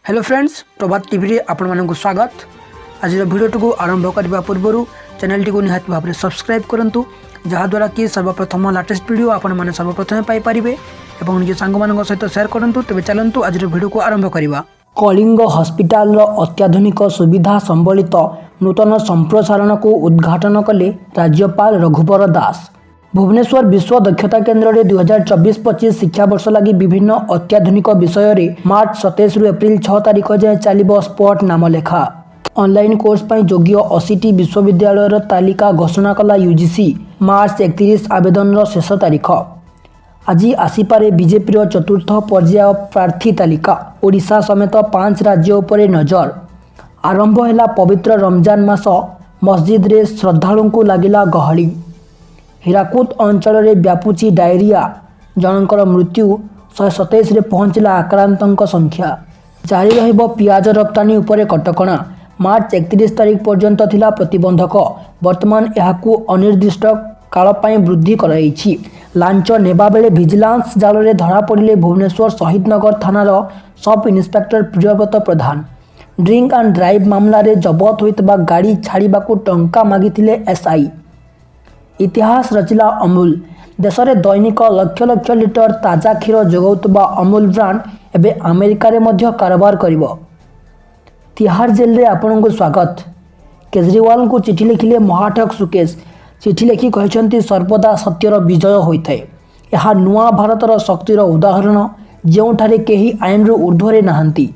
Hello friends, प्रभात TV रे आपण मानक स्वागत। आज भिडियोटी को आरंभ करने पूर्व चैनल टी को निहाती भाव में सब्सक्राइब करूँ, जहाद्वारा कि सर्वप्रथम लाटेस्ट वीडियो आपण मैंने सर्वप्रथम पाइपर और निज सांग सहित शेयर करूँ। तेज चलतु आज वीडियो को आरंभ करवा। कलिंग हस्पिटाल अत्याधुनिक सुविधा संबलित नूतन संप्रसारण को उद्घाटन कले राज्यपाल रघुबर दास। भुवनेश्वर विश्व दक्षता केन्द्र में 2024-25 शिक्षावर्ष लगी विभिन्न अत्याधुनिक विषय रे मार्च 27 रु एप्रिल 6 तारिख जाए चलो स्पॉट नामलेखा। ऑनलाइन कोर्स पर योग्य 80टी विश्वविद्यालय तालिका घोषणा कला यूजीसी। मार्च 31 आवेदन शेष तारीख। आज आसीपारे बीजेपी चतुर्थ पर्याय प्रार्थी तालिका। ओडिशा समेत 5 राज्य उपरे नजर। आरंभ है पवित्र रमजान मास। मस्जिद रे श्रद्धालु को लगिला गहली। हीराकुद अंचल में व्यापुची डायरिया। जनकर मृत्यु 127 रे पहुंचला आक्रांतों संख्या। जारी रहिबो पियाज रप्तानी उपरे कटकणा। मार्च 31 तारीख पर्यंत थिला प्रतिबंधक। वर्तमान यहाकू अनिर्दिष्ट काल पई वृद्धि कराइछि। लांच नेबा बेले विजिलेंस जाल रे धरा पड़िले भुवनेश्वर शहीदनगर थानार sub inspector Priyabrata Pradhan. Drink and drive मामला रे जबत होइतबा गाड़ी छाड़ीबाकू टंका मागिथिले एसआई। इतिहास रचिला अमूल। देश में दैनिक लक्ष लक्ष लिटर ताजा क्षीर जोगाउतबा अमूल ब्रांड एवं अमेरिका रे मध्य कारोबार करिवो। तिहाड़ जेल रे आपन को स्वागत। केजरीवाल को चिठी लिखिले महाठक सुकेश। चिठी लिखि कहछंती सर्वदा सत्यर विजय होइथाय। यह नुआ भारतर शक्तिर उदाहरण, जेउठारे केही आईन रो ऊर्ध्वरे नाहंती।